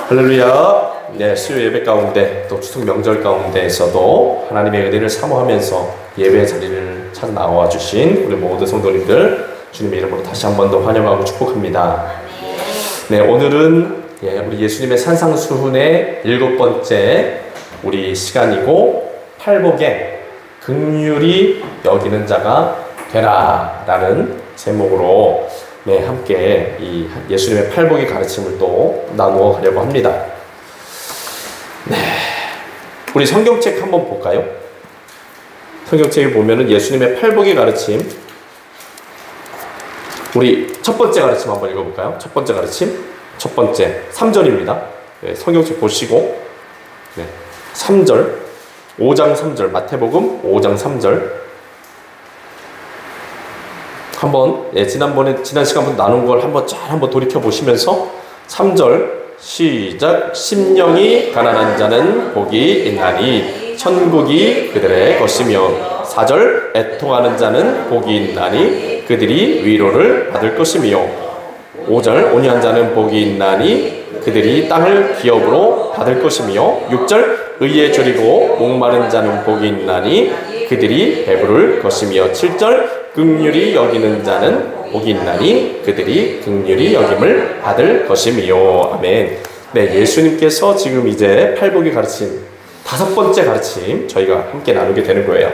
할렐루야. 네, 수요 예배 가운데 또 추석 명절 가운데에서도 하나님의 은혜를 사모하면서 예배 자리를 찾아 나와 주신 우리 모든 성도님들 주님의 이름으로 다시 한 번 더 환영하고 축복합니다. 네, 오늘은 우리 예수님의 산상수훈의 7번째 우리 시간이고 팔복에 긍휼히 여기는 자가 되라 라는 제목으로 함께 이 예수님의 팔복의 가르침을 또 나누어 가려고 합니다. 네, 우리 성경책 한번 볼까요? 성경책에 보면은 예수님의 팔복의 가르침, 우리 첫 번째 가르침 한번 읽어볼까요? 첫 번째 가르침, 첫 번째 3절입니다. 성경책 보시고 3절, 5장 3절, 마태복음 5장 3절 한번 지난 시간부터 나눈 걸 한번 돌이켜 보시면서 3절 시작. 심령이 가난한 자는 복이 있나니 천국이 그들의 것이며 4절 애통하는 자는 복이 있나니 그들이 위로를 받을 것이며 5절 온유한 자는 복이 있나니 그들이 땅을 기업으로 받을 것이며 6절 의에 줄이고 목마른 자는 복이 있나니 그들이 배부를 것이며 7절 긍휼히 여기는 자는 복이 있나니 그들이 긍휼히 여김을 받을 것이며. 아멘. 네, 예수님께서 지금 이제 팔복의 가르침 5번째 가르침 저희가 함께 나누게 되는 거예요.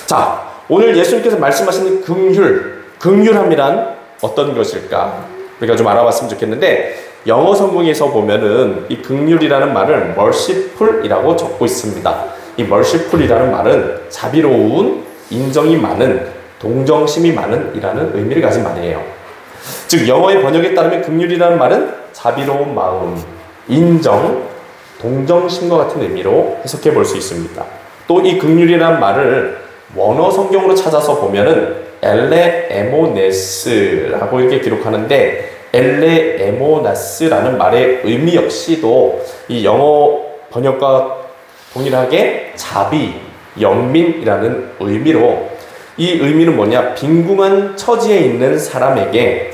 자, 오늘 예수님께서 말씀하시는 긍휼함이란 어떤 것일까? 우리가 좀 알아봤으면 좋겠는데 영어 성경에서 보면은 이 긍휼이라는 말을 merciful이라고 적고 있습니다. 이 merciful이라는 말은 자비로운, 인정이 많은, 동정심이 많은 이라는 의미를 가진 말이에요. 즉 영어의 번역에 따르면 긍휼이라는 말은 자비로운 마음, 인정, 동정심과 같은 의미로 해석해 볼 수 있습니다. 또 이 긍휼이라는 말을 원어 성경으로 찾아서 보면은 엘레 에모네스라고 이렇게 기록하는데 엘레 에모나스라는 말의 의미 역시도 이 영어 번역과 동일하게 자비, 연민이라는 의미로, 이 의미는 뭐냐? 빈궁한 처지에 있는 사람에게,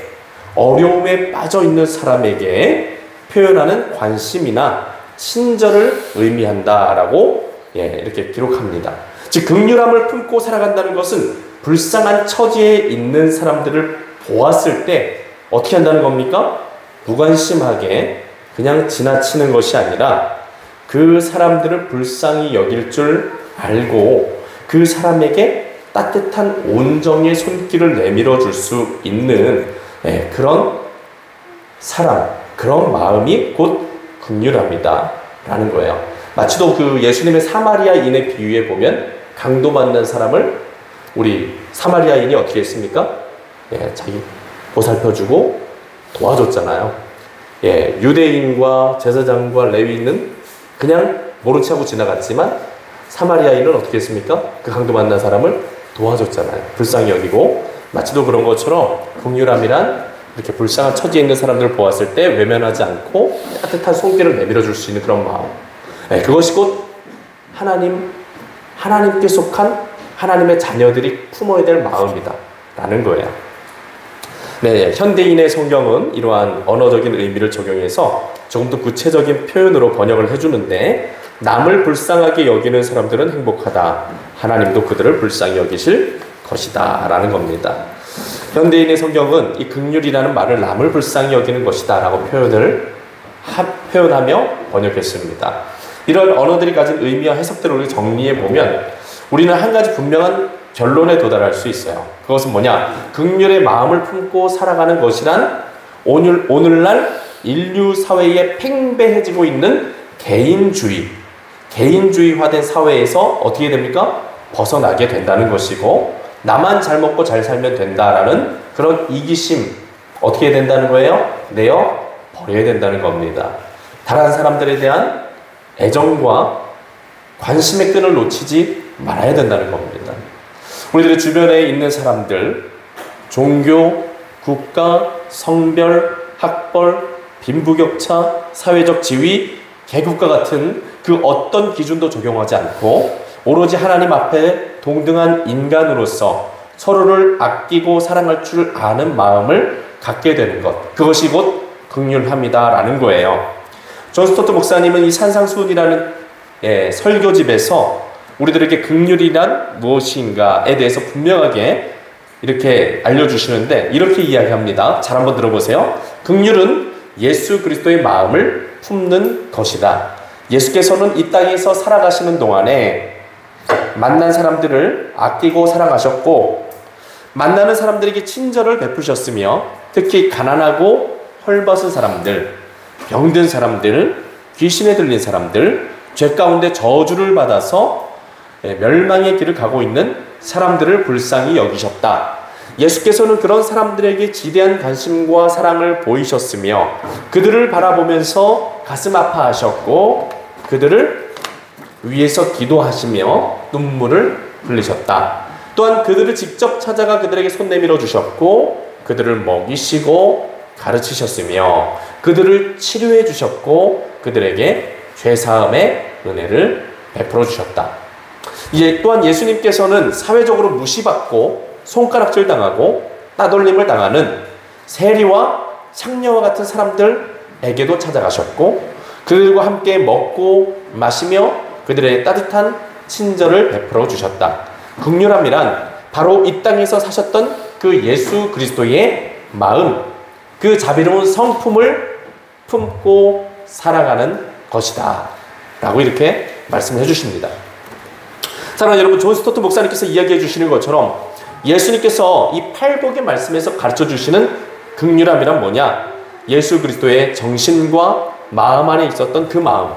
어려움에 빠져 있는 사람에게 표현하는 관심이나 친절을 의미한다라고 이렇게 기록합니다. 즉 긍휼함을 품고 살아간다는 것은 불쌍한 처지에 있는 사람들을 보았을 때 어떻게 한다는 겁니까? 무관심하게 그냥 지나치는 것이 아니라 그 사람들을 불쌍히 여길 줄 알고 그 사람에게 따뜻한 온정의 손길을 내밀어 줄 수 있는 그런 사람, 그런 마음이 곧 긍휼합니다 라는 거예요. 마치도 그 예수님의 사마리아인의 비유에 보면 강도 만난 사람을 우리 사마리아인이 어떻게 했습니까? 자기 보살펴주고 도와줬잖아요. 유대인과 제사장과 레위인은 그냥 모른 체 하고 지나갔지만 사마리아인은 어떻게 했습니까? 그 강도 만난 사람을 도와줬잖아요. 불쌍히 여기고. 마치도 그런 것처럼 긍휼함이란 이렇게 불쌍한 처지에 있는 사람들을 보았을 때 외면하지 않고 따뜻한 손길을 내밀어 줄 수 있는 그런 마음. 그것이 곧 하나님께 속한 하나님의 자녀들이 품어야 될 마음이다 라는 거예요. 네, 현대인의 성경은 이러한 언어적인 의미를 적용해서 조금 더 구체적인 표현으로 번역을 해주는데, 남을 불쌍하게 여기는 사람들은 행복하다. 하나님도 그들을 불쌍히 여기실 것이다 라는 겁니다. 현대인의 성경은 이 긍휼이라는 말을 남을 불쌍히 여기는 것이다 라고 표현하며 번역했습니다. 이런 언어들이 가진 의미와 해석들을 우리 정리해보면 우리는 한 가지 분명한 결론에 도달할 수 있어요. 그것은 뭐냐? 긍휼의 마음을 품고 살아가는 것이란 오늘날 인류 사회에 팽배해지고 있는 개인주의화된 사회에서 어떻게 됩니까? 벗어나게 된다는 것이고, 나만 잘 먹고 잘 살면 된다라는 그런 이기심 어떻게 된다는 거예요? 내어 버려야 된다는 겁니다. 다른 사람들에 대한 애정과 관심의 끈을 놓치지 말아야 된다는 겁니다. 우리들의 주변에 있는 사람들, 종교, 국가, 성별, 학벌, 빈부격차, 사회적 지위, 계급과 같은 그 어떤 기준도 적용하지 않고 오로지 하나님 앞에 동등한 인간으로서 서로를 아끼고 사랑할 줄 아는 마음을 갖게 되는 것, 그것이 곧 긍휼함이다라는 거예요. 존 스토트 목사님은 이 산상수훈이라는 설교집에서 우리들에게 긍휼이란 무엇인가에 대해서 분명하게 이렇게 알려주시는데 이렇게 이야기합니다. 잘 한번 들어보세요. 긍휼은 예수 그리스도의 마음을 품는 것이다. 예수께서는 이 땅에서 살아가시는 동안에 만난 사람들을 아끼고 사랑하셨고 만나는 사람들에게 친절을 베푸셨으며 특히 가난하고 헐벗은 사람들, 병든 사람들, 귀신에 들린 사람들, 죄 가운데 저주를 받아서 멸망의 길을 가고 있는 사람들을 불쌍히 여기셨다. 예수께서는 그런 사람들에게 지대한 관심과 사랑을 보이셨으며 그들을 바라보면서 가슴 아파하셨고 그들을 위해서 기도하시며 눈물을 흘리셨다. 또한 그들을 직접 찾아가 그들에게 손 내밀어 주셨고 그들을 먹이시고 가르치셨으며 그들을 치료해 주셨고 그들에게 죄사함의 은혜를 베풀어 주셨다. 또한 예수님께서는 사회적으로 무시받고 손가락질 당하고 따돌림을 당하는 세리와 창녀와 같은 사람들에게도 찾아가셨고 그들과 함께 먹고 마시며 그들의 따뜻한 친절을 베풀어 주셨다. 긍휼함이란 바로 이 땅에서 사셨던 그 예수 그리스도의 마음, 그 자비로운 성품을 품고 살아가는 것이다 라고 이렇게 말씀해 주십니다. 사랑하는 여러분, 존 스토트 목사님께서 이야기해 주시는 것처럼 예수님께서 이 팔복의 말씀에서 가르쳐 주시는 긍휼함이란 뭐냐? 예수 그리스도의 정신과 마음 안에 있었던 그 마음,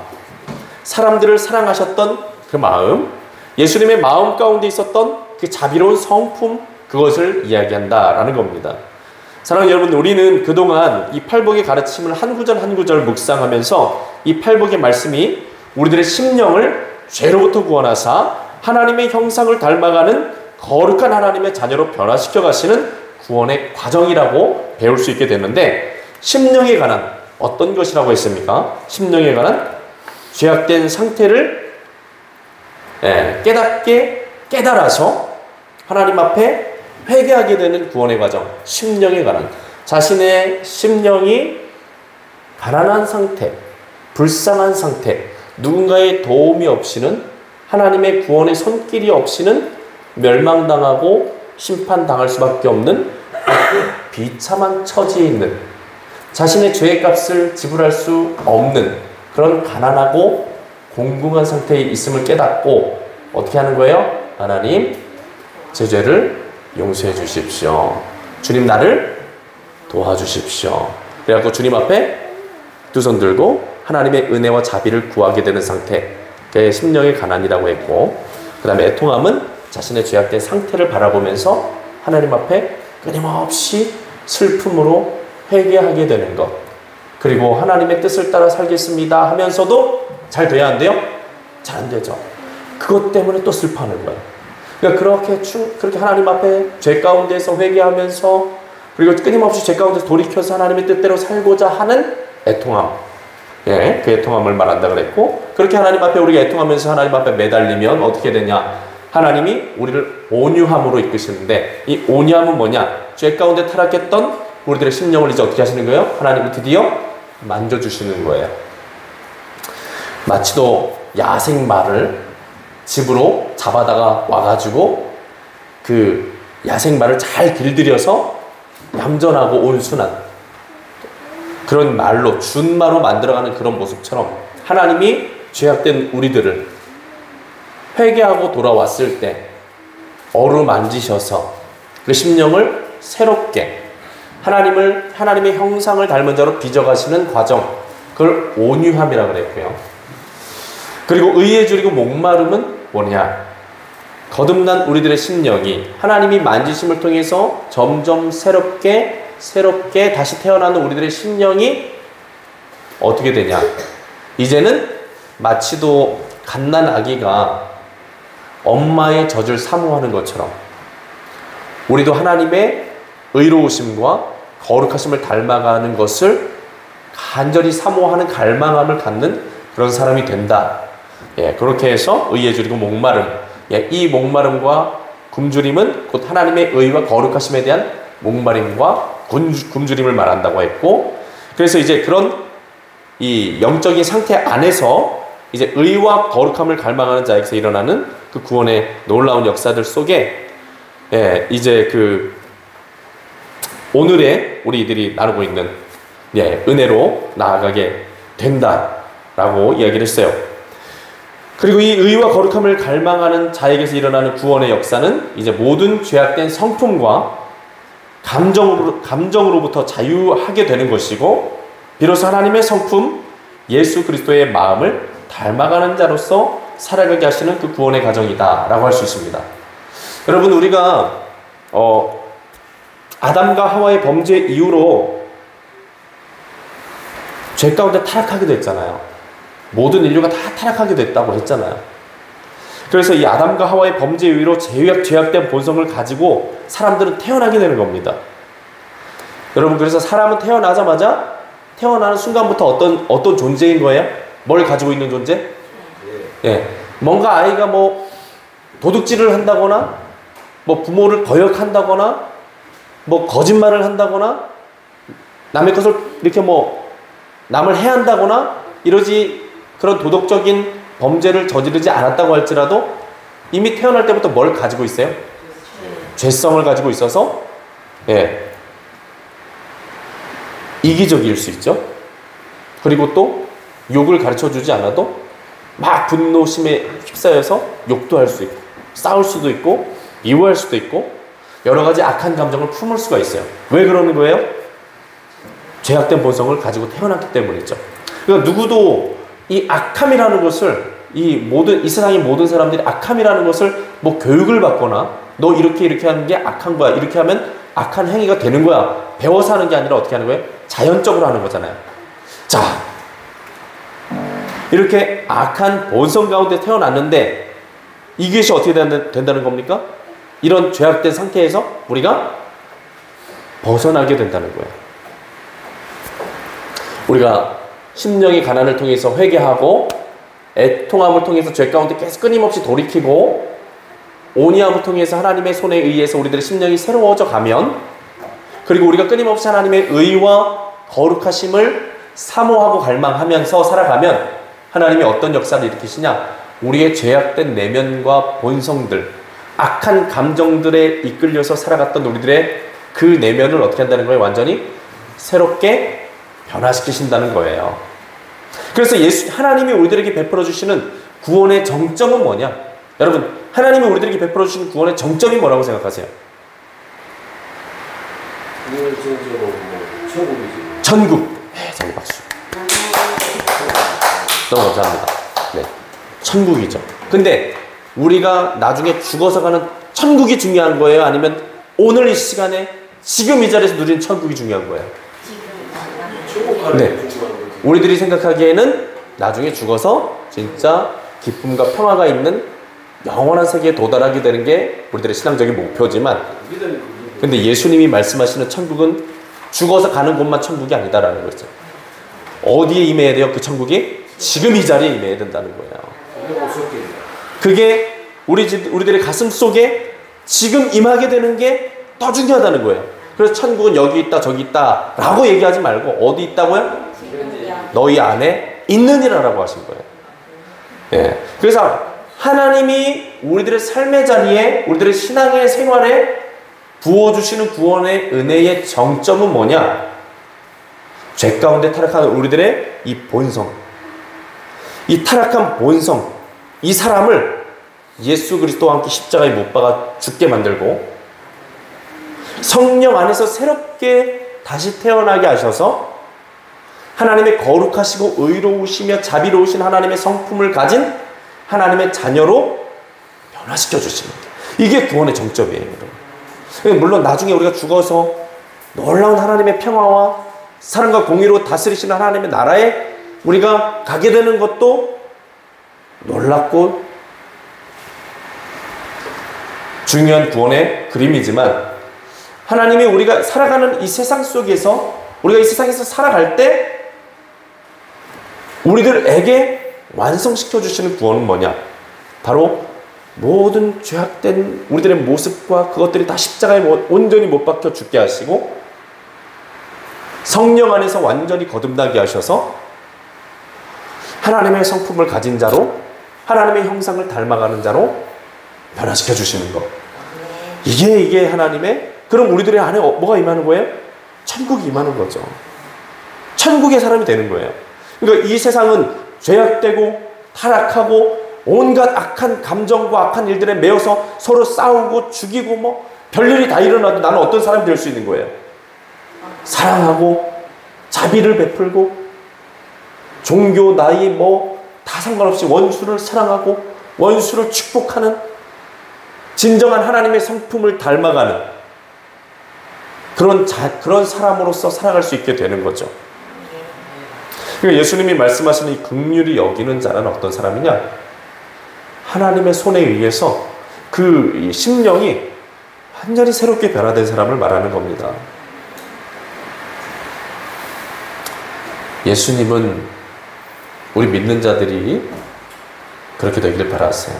사람들을 사랑하셨던 그 마음, 예수님의 마음 가운데 있었던 그 자비로운 성품, 그것을 이야기한다라는 겁니다. 사랑하는 여러분, 우리는 그동안 이 팔복의 가르침을 한 구절 한 구절 묵상하면서 이 팔복의 말씀이 우리들의 심령을 죄로부터 구원하사 하나님의 형상을 닮아가는 거룩한 하나님의 자녀로 변화시켜 가시는 구원의 과정이라고 배울 수 있게 됐는데, 심령에 관한 어떤 것이라고 했습니까? 심령에 관한 죄악된 상태를 깨달아서 하나님 앞에 회개하게 되는 구원의 과정, 심령에 관한, 자신의 심령이 가난한 상태, 불쌍한 상태, 누군가의 도움이 없이는, 하나님의 구원의 손길이 없이는 멸망당하고 심판당할 수밖에 없는 비참한 처지에 있는, 자신의 죄의 값을 지불할 수 없는 그런 가난하고 공공한 상태에 있음을 깨닫고 어떻게 하는 거예요? 하나님, 제 죄를 용서해 주십시오. 주님, 나를 도와주십시오. 그래갖고 주님 앞에 두 손 들고 하나님의 은혜와 자비를 구하게 되는 상태, 그게 심령의 가난이라고 했고, 그 다음에 애통함은 자신의 죄악된 상태를 바라보면서 하나님 앞에 끊임없이 슬픔으로 회개하게 되는 것, 그리고 하나님의 뜻을 따라 살겠습니다 하면서도 잘 돼야 안 돼요? 잘 안 되죠. 그것 때문에 또 슬퍼하는 거예요. 그러니까 그렇게 하나님 앞에 죄 가운데서 회개하면서, 그리고 끊임없이 죄 가운데서 돌이켜서 하나님의 뜻대로 살고자 하는 애통함, 그 애통함을 말한다 그랬고, 그렇게 하나님 앞에 우리가 애통하면서 하나님 앞에 매달리면 어떻게 되냐? 하나님이 우리를 온유함으로 이끄시는데, 이 온유함은 뭐냐? 죄 가운데 타락했던 우리들의 심령을 이제 어떻게 하시는 거예요? 하나님이 드디어 만져주시는 거예요. 마치도 야생마를 집으로 잡아다가 와가지고 그 야생마를 잘 길들여서 얌전하고 온순한 그런 말로, 준마로 만들어가는 그런 모습처럼 하나님이 죄악된 우리들을 회개하고 돌아왔을 때 어루만지셔서 그 심령을 새롭게 하나님의 형상을 닮은 자로 빚어가시는 과정, 그걸 온유함이라고 그랬고요. 그리고 의에 줄이고 목마름은 뭐냐? 거듭난 우리들의 심령이 하나님이 만지심을 통해서 점점 새롭게 다시 태어나는 우리들의 심령이 어떻게 되냐? 이제는 마치도 갓난 아기가 엄마의 젖을 사모하는 것처럼 우리도 하나님의 의로우심과 거룩하심을 닮아가는 것을 간절히 사모하는 갈망함을 갖는 그런 사람이 된다. 그렇게 해서 의에 줄이고 목마름, 이 목마름과 굶주림은 곧 하나님의 의와 거룩하심에 대한 목마름과 굶주림을 말한다고 했고, 그래서 이제 그런 이 영적인 상태 안에서 이제 의와 거룩함을 갈망하는 자에게서 일어나는 그 구원의 놀라운 역사들 속에 이제 그 오늘의 우리들이 나누고 있는 은혜로 나아가게 된다라고 이야기를 했어요. 그리고 이 의와 거룩함을 갈망하는 자에게서 일어나는 구원의 역사는 이제 모든 죄악된 성품과 감정으로부터 자유하게 되는 것이고, 비로소 하나님의 성품 예수 그리스도의 마음을 닮아가는 자로서 살아가게 하시는 그 구원의 과정이다라고 할 수 있습니다. 여러분, 우리가 아담과 하와의 범죄 이후로 죄 가운데 타락하게 됐잖아요. 모든 인류가 다 타락하게 됐다고 했잖아요. 그래서 이 아담과 하와의 범죄 이후로 죄악된 본성을 가지고 사람들은 태어나게 되는 겁니다. 여러분, 그래서 사람은 태어나자마자 태어나는 순간부터 어떤 존재인 거예요? 뭘 가지고 있는 존재? 뭔가 아이가 뭐 도둑질을 한다거나, 뭐 부모를 거역한다거나, 뭐 거짓말을 한다거나, 남의 것을 이렇게 뭐 남을 해한다거나 이러지, 그런 도덕적인 범죄를 저지르지 않았다고 할지라도 이미 태어날 때부터 뭘 가지고 있어요? 죄성을 가지고 있어서 이기적일 수 있죠. 그리고 또 욕을 가르쳐주지 않아도 막 분노심에 휩싸여서 욕도 할 수 있고, 싸울 수도 있고, 미워할 수도 있고, 여러 가지 악한 감정을 품을 수가 있어요. 왜 그러는 거예요? 죄악된 본성을 가지고 태어났기 때문이죠. 그러니까 누구도 이 악함이라는 것을, 이 세상의 모든 사람들이 악함이라는 것을 뭐 교육을 받거나, 너 이렇게 하는 게 악한 거야, 이렇게 하면 악한 행위가 되는 거야, 배워서 하는 게 아니라 어떻게 하는 거예요? 자연적으로 하는 거잖아요. 자, 이렇게 악한 본성 가운데 태어났는데 이것이 어떻게 된다는 겁니까? 이런 죄악된 상태에서 우리가 벗어나게 된다는 거예요. 우리가 심령의 가난을 통해서 회개하고 애통함을 통해서 죄 가운데 계속 끊임없이 돌이키고 온유함을 통해서 하나님의 손에 의해서 우리들의 심령이 새로워져 가면, 그리고 우리가 끊임없이 하나님의 의와 거룩하심을 사모하고 갈망하면서 살아가면 하나님이 어떤 역사를 일으키시냐? 우리의 죄악된 내면과 본성들, 악한 감정들에 이끌려서 살아갔던 우리들의 그 내면을 어떻게 한다는 거예요? 완전히 새롭게 변화시키신다는 거예요. 그래서 하나님이 우리들에게 베풀어 주시는 구원의 정점은 뭐냐? 여러분, 하나님이 우리들에게 베풀어 주시는 구원의 정점이 뭐라고 생각하세요? 천국. 네, 박수. 너무 감사합니다. 네, 천국이죠. 근데 우리가 나중에 죽어서 가는 천국이 중요한 거예요? 아니면 오늘 이 시간에 지금 이 자리에서 누리는 천국이 중요한 거예요? 네, 우리들이 생각하기에는 나중에 죽어서 진짜 기쁨과 평화가 있는 영원한 세계에 도달하게 되는 게 우리들의 신앙적인 목표지만, 근데 예수님이 말씀하시는 천국은 죽어서 가는 곳만 천국이 아니다라는 거죠. 어디에 임해야 돼요? 그 천국이 지금 이 자리에 임해야 된다는 거예요. 그게 우리들의 가슴 속에 지금 임하게 되는 게 더 중요하다는 거예요. 그래서 천국은 여기 있다 저기 있다 라고 얘기하지 말고 어디 있다고요? 너희 안에 있느니라라고 하신 거예요. 그래서 하나님이 우리들의 삶의 자리에, 우리들의 신앙의 생활에 부어주시는 구원의 은혜의 정점은 뭐냐? 죄 가운데 타락하는 우리들의 이 본성, 이 타락한 본성, 이 사람을 예수 그리스도와 함께 십자가에 못 박아 죽게 만들고 성령 안에서 새롭게 다시 태어나게 하셔서 하나님의 거룩하시고 의로우시며 자비로우신 하나님의 성품을 가진 하나님의 자녀로 변화시켜 주시는 게, 이게 구원의 정점이에요, 여러분. 물론 나중에 우리가 죽어서 놀라운 하나님의 평화와 사랑과 공의로 다스리시는 하나님의 나라에 우리가 가게 되는 것도 놀랍고 중요한 구원의 그림이지만, 하나님이 우리가 살아가는 이 세상 속에서, 우리가 이 세상에서 살아갈 때 우리들에게 완성시켜 주시는 구원은 뭐냐? 바로 모든 죄악된 우리들의 모습과 그것들이 다 십자가에 온전히 못 박혀 죽게 하시고 성령 안에서 완전히 거듭나게 하셔서 하나님의 성품을 가진 자로, 하나님의 형상을 닮아가는 자로 변화시켜 주시는 것. 이게 하나님의, 그럼 우리들의 안에 뭐가 임하는 거예요? 천국이 임하는 거죠. 천국의 사람이 되는 거예요. 그러니까 이 세상은 죄악되고 타락하고 온갖 악한 감정과 악한 일들에 매여서 서로 싸우고 죽이고 뭐 별일이 다 일어나도 나는 어떤 사람이 될 수 있는 거예요? 사랑하고 자비를 베풀고 종교, 나이 뭐 다 상관없이 원수를 사랑하고 원수를 축복하는 진정한 하나님의 성품을 닮아가는 그런 사람으로서 살아갈 수 있게 되는 거죠. 그러니까 예수님이 말씀하시는 이 긍휼히 여기는 자는 어떤 사람이냐? 하나님의 손에 의해서 그 심령이 완전히 새롭게 변화된 사람을 말하는 겁니다. 예수님은 우리 믿는 자들이 그렇게 되기를 바라세요.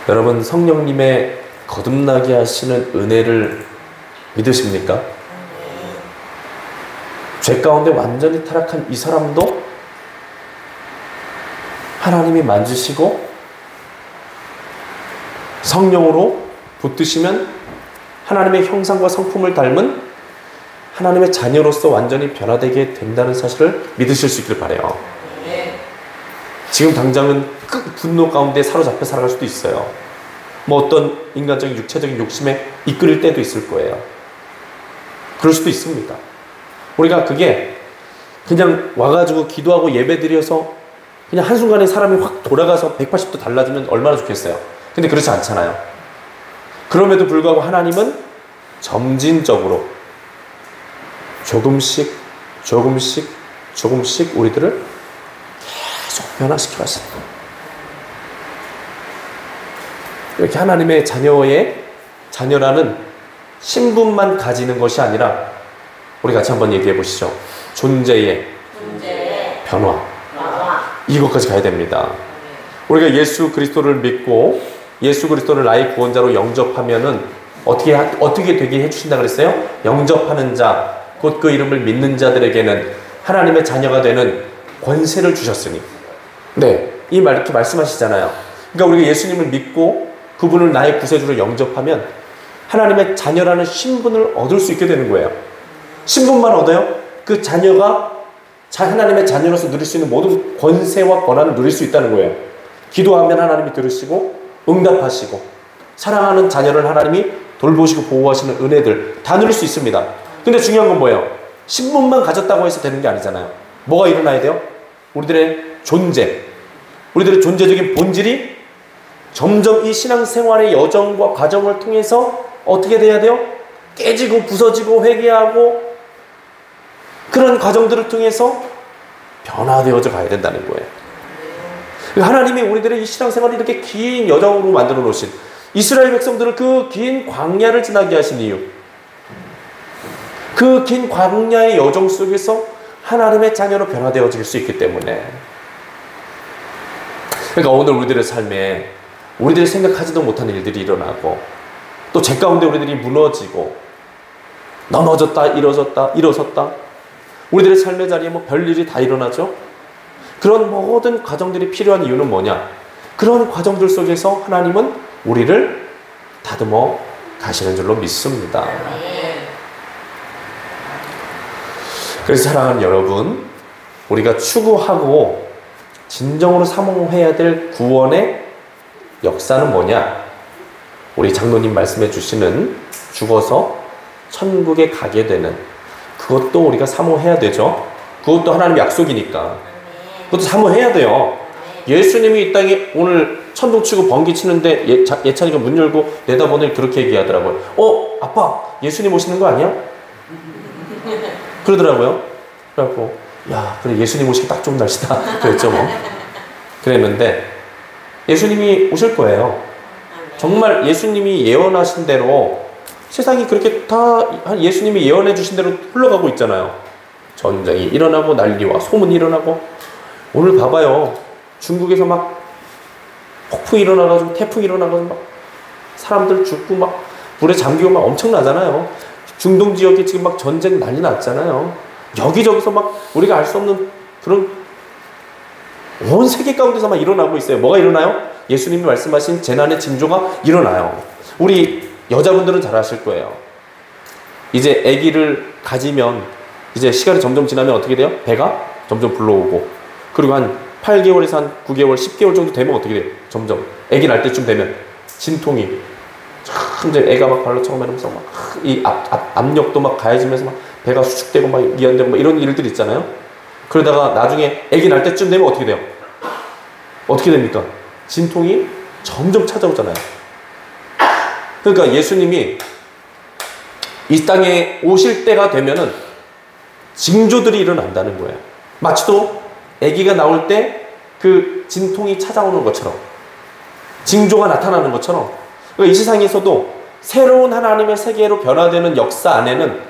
여러분, 성령님의 거듭나게 하시는 은혜를 믿으십니까? 죄 가운데 완전히 타락한 이 사람도 하나님이 만지시고 성령으로 붙드시면 하나님의 형상과 성품을 닮은 하나님의 자녀로서 완전히 변화되게 된다는 사실을 믿으실 수 있기를 바라요. 지금 당장은 큰 분노 가운데 사로잡혀 살아갈 수도 있어요. 뭐 어떤 인간적인 육체적인 욕심에 이끌릴 때도 있을 거예요. 그럴 수도 있습니다. 우리가 그게 그냥 와가지고 기도하고 예배 드려서 그냥 한순간에 사람이 확 돌아가서 180도 달라지면 얼마나 좋겠어요. 근데 그렇지 않잖아요. 그럼에도 불구하고 하나님은 점진적으로 조금씩 우리들을 계속 변화시켜 가십니다. 이렇게 하나님의 자녀라는 신분만 가지는 것이 아니라 우리 같이 한번 얘기해 보시죠. 존재의 변화. 이것까지 가야 됩니다. 우리가 예수 그리스도를 믿고 예수 그리스도를 나의 구원자로 영접하면은 어떻게 되게 해주신다 그랬어요? 영접하는 자, 곧 그 이름을 믿는 자들에게는 하나님의 자녀가 되는 권세를 주셨으니. 네, 이 말 이렇게 말씀하시잖아요. 그러니까 우리가 예수님을 믿고 그분을 나의 구세주로 영접하면 하나님의 자녀라는 신분을 얻을 수 있게 되는 거예요. 신분만 얻어요? 그 자녀가 하나님의 자녀로서 누릴 수 있는 모든 권세와 권한을 누릴 수 있다는 거예요. 기도하면 하나님이 들으시고 응답하시고 사랑하는 자녀를 하나님이 돌보시고 보호하시는 은혜들 다 누릴 수 있습니다. 근데 중요한 건 뭐예요? 신분만 가졌다고 해서 되는 게 아니잖아요. 뭐가 일어나야 돼요? 우리들의 존재적인 본질이 점점 이 신앙생활의 여정과 과정을 통해서 어떻게 돼야 돼요? 깨지고 부서지고 회개하고 그런 과정들을 통해서 변화되어져 가야 된다는 거예요. 하나님이 우리들의 이 신앙생활을 이렇게 긴 여정으로 만들어 놓으신 이스라엘 백성들을 그 긴 광야를 지나게 하신 이유, 그 긴 광야의 여정 속에서 하나님의 자녀로 변화되어질 수 있기 때문에. 그러니까 오늘 우리들의 삶에 우리들이 생각하지도 못한 일들이 일어나고 또 죄 가운데 우리들이 무너지고 넘어졌다 일어섰다 우리들의 삶의 자리에 뭐 별일이 다 일어나죠. 그런 모든 과정들이 필요한 이유는 뭐냐? 그런 과정들 속에서 하나님은 우리를 다듬어 가시는 줄로 믿습니다. 그래서 사랑하는 여러분, 우리가 추구하고 진정으로 사모해야 될 구원의 역사는 뭐냐? 우리 장로님 말씀해 주시는 죽어서 천국에 가게 되는 그것도 우리가 사모해야 되죠. 그것도 하나님의 약속이니까 그것도 사모해야 돼요. 예수님이 이 땅에 오늘 천둥 치고 번개 치는데 예찬이가 문 열고 내다보니 그렇게 얘기하더라고요. 아빠 예수님 오시는 거 아니야? 그러더라고요. 그래갖고 야 그래 예수님 오시기 딱 좋은 날씨다 그랬죠 뭐. 그랬는데 예수님이 오실 거예요. 정말 예수님이 예언하신 대로 세상이 그렇게 다 예수님이 예언해 주신 대로 흘러가고 있잖아요. 전쟁이 일어나고 난리와 소문이 일어나고 오늘 봐봐요. 중국에서 막 폭풍이 일어나가지고 태풍이 일어나가지고 막 사람들 죽고 막 불에 잠기고 막 엄청나잖아요. 중동 지역에 지금 막 전쟁 난리 났잖아요. 여기저기서 막 우리가 알 수 없는 그런 온 세계 가운데서만 일어나고 있어요. 뭐가 일어나요? 예수님이 말씀하신 재난의 징조가 일어나요. 우리 여자분들은 잘 아실 거예요. 이제 아기를 가지면 이제 시간이 점점 지나면 어떻게 돼요? 배가 점점 불러오고, 그리고 한 8개월에서 한 9개월, 10개월 정도 되면 어떻게 돼요? 점점 아기 날 때쯤 되면 진통이 참 이제 애가 막 발로 처음에면서 막 이 압력도 막 가해지면서 막 배가 수축되고 막 이완되고 막 이런 일들이 있잖아요. 그러다가 나중에 아기 날 때쯤 되면 어떻게 돼요? 어떻게 됩니까? 진통이 점점 찾아오잖아요. 그러니까 예수님이 이 땅에 오실 때가 되면은 징조들이 일어난다는 거예요. 마치도 아기가 나올 때 그 진통이 찾아오는 것처럼, 징조가 나타나는 것처럼, 그러니까 이 세상에서도 새로운 하나님의 세계로 변화되는 역사 안에는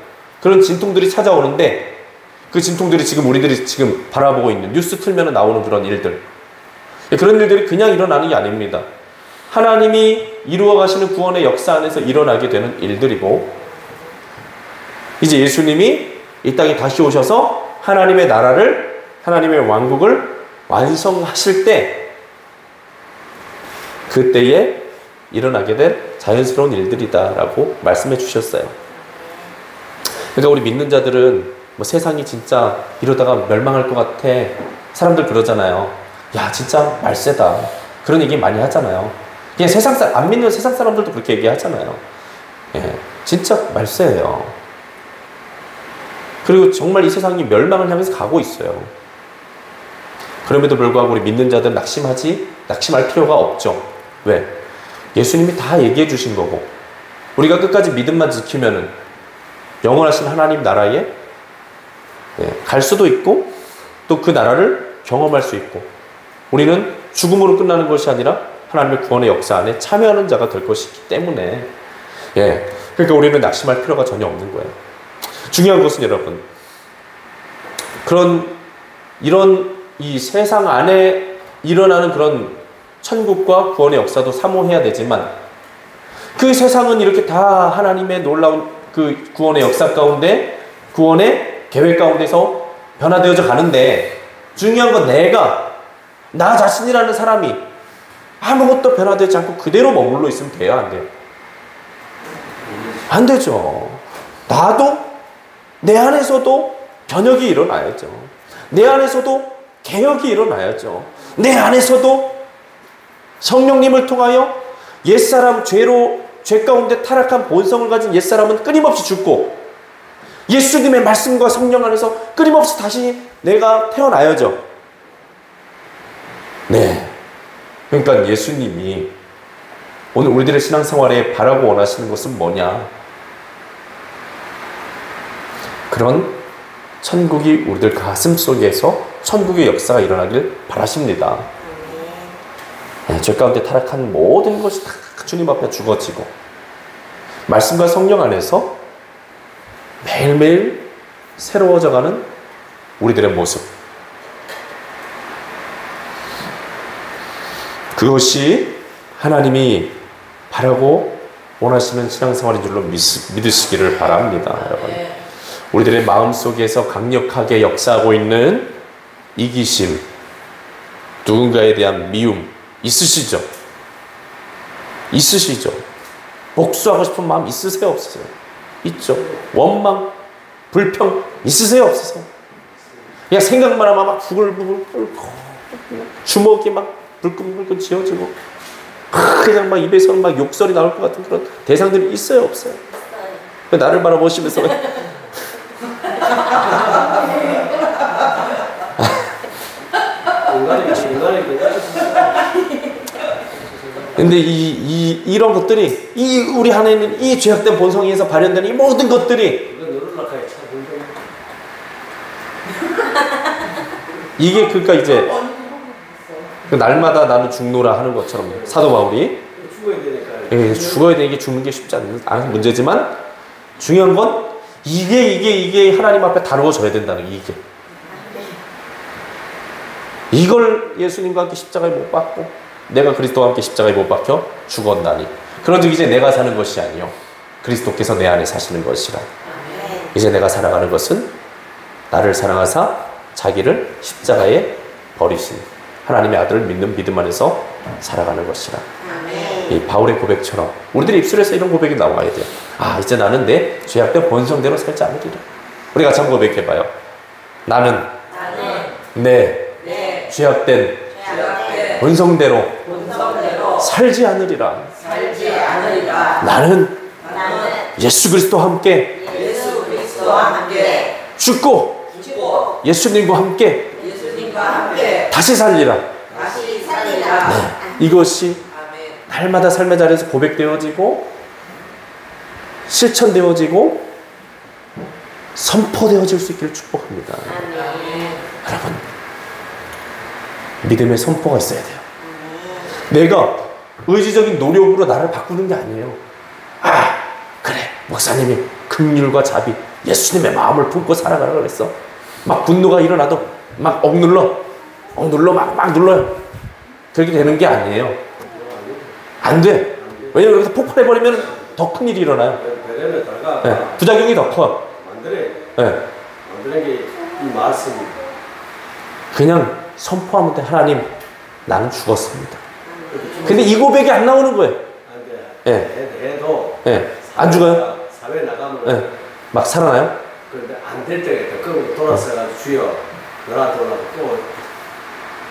그런 진통들이 찾아오는데, 그 진통들이 지금 우리들이 지금 바라보고 있는 뉴스 틀면 나오는 그런 일들, 그런 일들이 그냥 일어나는 게 아닙니다. 하나님이 이루어 가시는 구원의 역사 안에서 일어나게 되는 일들이고, 이제 예수님이 이 땅에 다시 오셔서 하나님의 나라를, 하나님의 왕국을 완성하실 때, 그때에 일어나게 될 자연스러운 일들이다라고 말씀해 주셨어요. 그러니까 우리 믿는 자들은 뭐 세상이 진짜 이러다가 멸망할 것 같아, 사람들 그러잖아요. 야, 진짜 말세다, 그런 얘기 많이 하잖아요. 그냥 안 믿는 세상 사람들도 그렇게 얘기하잖아요. 예, 진짜 말세예요. 그리고 정말 이 세상이 멸망을 향해서 가고 있어요. 그럼에도 불구하고 우리 믿는 자들은 낙심할 필요가 없죠. 왜? 예수님이 다 얘기해 주신 거고, 우리가 끝까지 믿음만 지키면은 영원하신 하나님 나라에 갈 수도 있고, 또 그 나라를 경험할 수 있고, 우리는 죽음으로 끝나는 것이 아니라 하나님의 구원의 역사 안에 참여하는 자가 될 것이기 때문에, 그러니까 우리는 낙심할 필요가 전혀 없는 거예요. 중요한 것은 여러분, 이런 이 세상 안에 일어나는 그런 천국과 구원의 역사도 사모해야 되지만, 그 세상은 이렇게 다 하나님의 놀라운 그 구원의 역사 가운데, 구원의 계획 가운데서 변화되어져 가는데, 중요한 건 나 자신이라는 사람이 아무것도 변화되지 않고 그대로 머물러 있으면 돼요, 안 돼요? 안 되죠. 나도 내 안에서도 변혁이 일어나야죠. 내 안에서도 개혁이 일어나야죠. 내 안에서도 성령님을 통하여 옛사람, 죄 가운데 타락한 본성을 가진 옛사람은 끊임없이 죽고, 예수님의 말씀과 성령 안에서 끊임없이 다시 내가 태어나야죠. 네. 그러니까 예수님이 오늘 우리들의 신앙생활에 바라고 원하시는 것은 뭐냐? 그런 천국이 우리들 가슴 속에서 천국의 역사가 일어나길 바라십니다. 죄 가운데 타락한 모든 것이 다 주님 앞에 죽어지고, 말씀과 성령 안에서 매일매일 새로워져가는 우리들의 모습, 그것이 하나님이 바라고 원하시는 신앙생활인 줄로 믿으시기를 바랍니다. 여러분, 우리들의 마음속에서 강력하게 역사하고 있는 이기심, 누군가에 대한 미움 있으시죠? 복수하고 싶은 마음 있으세요, 없으세요? 있죠. 원망, 불평 있으세요, 없으세요? 그냥 생각만 하면 막 부글부글 끓고, 주먹이 막 불끈불끈 지어지고, 그냥 막 입에서 막 욕설이 나올 것 같은 그런 대상들이 있어요, 없어요? 나를 바라보시면서 근데 이런 것들이, 우리 안에 있는 이 죄악된 본성에서 발현되는 이 모든 것들이, 이게 그러니까 이제 날마다 나는 죽노라 하는 것처럼 사도 바울이 죽어야 되는 게 죽는 게 쉽지 않은 문제지만, 중요한 건 이게 하나님 앞에 다루어져야 된다는 게, 이걸 예수님과 함께 십자가에 못 박고 내가 그리스도와 함께 십자가에 못 박혀 죽었나니, 그런즉 이제 내가 사는 것이 아니요 그리스도께서 내 안에 사시는 것이라. 이제 내가 살아가는 것은 나를 사랑하사 자기를 십자가에 버리신 하나님의 아들을 믿는 믿음 안에서 살아가는 것이라. 이 바울의 고백처럼 우리들의 입술에서 이런 고백이 나와야 돼요. 아, 이제 나는 내 죄악된 본성대로 살지 않으리라. 우리 같이 한번 고백해봐요. 나는 내 죄악된 본성대로 살지 않으리라. 나는 예수 그리스도와 함께 죽고 예수님과 함께 다시 살리라. 네, 이것이 날마다 삶의 자리에서 고백되어지고 실천되어지고 선포되어질 수 있기를 축복합니다. 여러분, 믿음의 선포가 있어야 돼요. 내가 의지적인 노력으로 나를 바꾸는 게 아니에요. 아, 그래, 목사님이 긍휼과 자비, 예수님의 마음을 품고 살아가라고 그랬어. 막 분노가 일어나도 막 억눌러 막 눌러요. 그렇게 되는 게 아니에요. 안 돼. 왜냐면 여기서 폭발해버리면 더 큰 일이 일어나요. 네, 부작용이 더 커. 만들에게 이 말씀이 그냥 선포하면 돼. 하나님, 나는 죽었습니다. 근데 이 고백이 안 나오는 거예요. 해도 안 죽어요? 사회 나가면 막 살아나요? 그런데 안 될 때가 있다. 그럼 돌아서가지고 주여 너라 또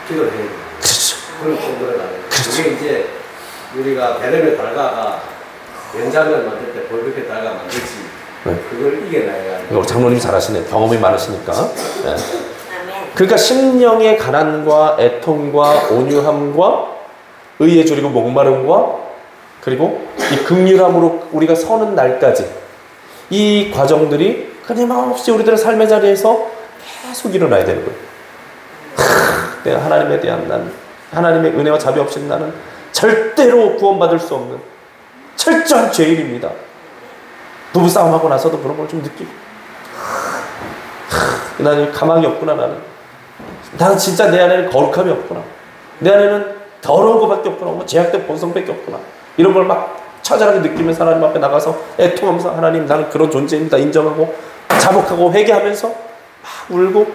기도를 해야 돼. 그렇죠. 그걸 또 노래가 돼. 그렇죠. 그게 이제 우리가 베레메 달가가 연장을 만들 때 볼베케 달가 만들지. 그걸 이겨내야 돼. 우리 장로님이 잘하시네. 경험이 많으시니까. 네. 그러니까 심령의 가난과 애통과 온유함과 의에 졸이고 목마름과 그리고 이 긍휼함으로 우리가 서는 날까지 이 과정들이 끊임없이 우리들의 삶의 자리에서 계속 일어나야 되는 거예요. 내가 하나님에 대한 하나님의 은혜와 자비 없이는 나는 절대로 구원받을 수 없는 철저한 죄인입니다. 부부싸움하고 나서도 그런 걸 좀 느끼고 나는 가망이 없구나. 나는 진짜 내 안에는 거룩함이 없구나. 내 안에는 더러운 것밖에 없구나. 뭐 제약된 본성밖에 없구나. 이런 걸 막 처절하게 느끼면서 하나님 앞에 나가서 애통하면서 하나님, 나는 그런 존재입니다 인정하고 자복하고 회개하면서 막 울고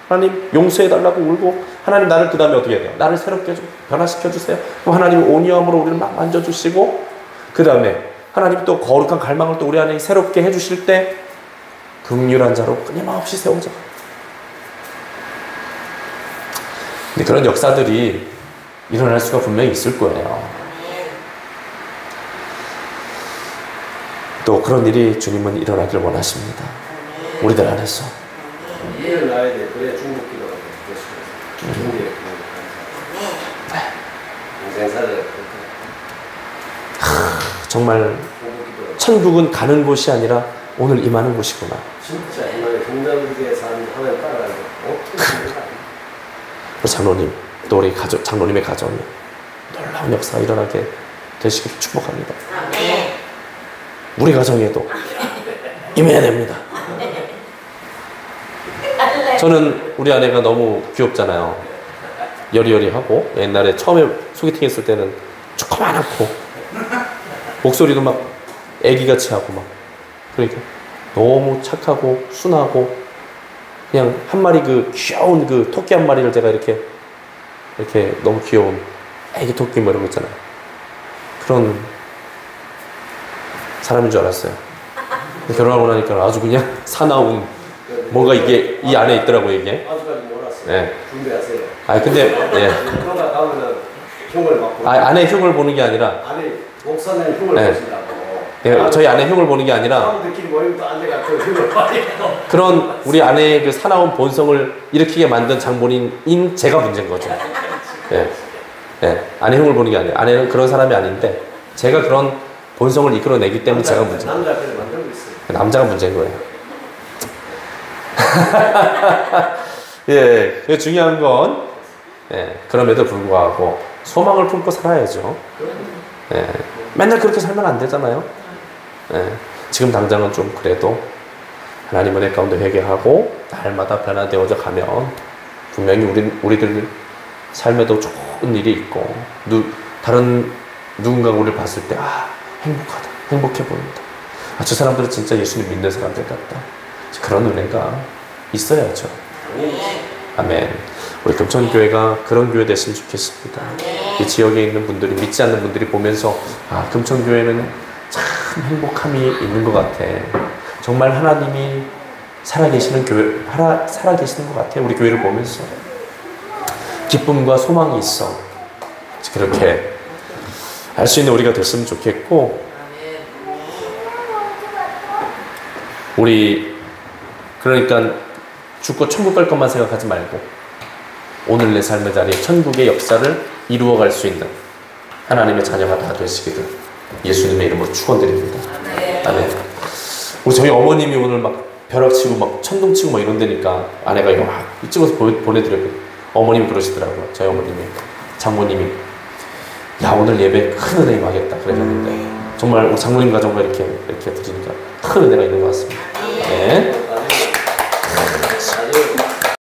하나님 용서해달라고 울고 하나님, 나를 그 다음에 어떻게 해야 돼요? 나를 새롭게 변화시켜주세요. 하나님 온유함으로 우리를 막 만져주시고 그 다음에 하나님 또 거룩한 갈망을 또 우리 안에 새롭게 해주실 때 긍휼한 자로 끊임없이 세우자. 근데 그런 역사들이 일어날 수가 분명히 있을 거예요. 또 그런 일이 주님은 일어나길 원하십니다. 우리들 안에서. 일어나야 돼. 그래야 중국 기도가 돼. 중국의 인생사를 정말 천국은 가는 곳이 아니라 오늘 임하는 곳이구나. 진짜 이번에 동남국에 사는 하나님 따라가는 우리 장로님, 또 우리 장로님의 가정이 놀라운 역사가 일어나게 되시기를 축복합니다. 우리 가정에도 임해야 됩니다. 저는 우리 아내가 너무 귀엽잖아요. 여리여리하고, 옛날에 처음에 소개팅 했을 때는 조그만하고 목소리도 막 애기같이 하고 막, 그러니까 너무 착하고 순하고, 그냥 한 마리 그 귀여운 그 토끼 한 마리를 제가 이렇게 너무 귀여운 애기 토끼 뭐 이런 거 있잖아요. 그런 사람인 줄 알았어요. 결혼하고 나니까 아주 그냥 사나운 뭔가 이게 이 안에 있더라고요, 이게. 아직까지 몰랐어요. 네. 준비하세요. 근데 그러다 가면은 흉을 받고. 아내 흉을 보는 게 아니라. 아니, 목사님 흉을 보신다고. 네, 저희 아내 흉을 보는 게 아니라. 사람들끼리 모이면 또 안 돼가 그 흉을 봐요. 그런 우리 아내의 그 사나운 본성을 일으키게 만든 장본인인 제가 문제인 거죠. 아내 흉을 보는 게 아니에요. 아내는 그런 사람이 아닌데 제가 그런 본성을 이끌어내기 때문에 제가 문제예요. 남자를 만들고 있어요. 남자가 문제인 거예요. 중요한 건 그럼에도 불구하고 소망을 품고 살아야죠. 맨날 그렇게 살면 안 되잖아요. 지금 당장은 좀 그래도 하나님 은혜 가운데 회개하고 날마다 변화되어져 가면 분명히 우리들 삶에도 좋은 일이 있고 다른 누군가가 우리를 봤을 때 행복하다, 행복해 보인다. 저 사람들은 진짜 예수님 믿는 사람들 같다. 그런 은혜가 있어야죠. 아멘. 우리 금천교회가 그런 교회 됐으면 좋겠습니다. 이 지역에 있는 분들이, 믿지 않는 분들이 보면서 금천교회는 참 행복함이 있는 것 같아. 정말 하나님이 살아계시는 교회, 살아계시는 것 같아. 우리 교회를 보면서 기쁨과 소망이 있어. 그렇게 할 수 있는 우리가 됐으면 좋겠고, 우리 그러니까 죽고 천국 갈 것만 생각하지 말고 오늘 내 삶의 자리에 천국의 역사를 이루어갈 수 있는 하나님의 자녀가 다 되시기를 예수님의 이름으로 축원드립니다. 아멘. 우리 저희 어머님이 오늘 막 벼락치고 막 천둥치고 막 이런다니까 아내가 이거 막 찍어서 보내드렸거든요. 어머님이 그러시더라고요. 저희 어머님이, 장모님이, 야 오늘 예배 큰 은혜 임하겠다 그러셨는데 정말 우리 장모님 가정과 이렇게 드리니까 큰 은혜가 있는 것 같습니다.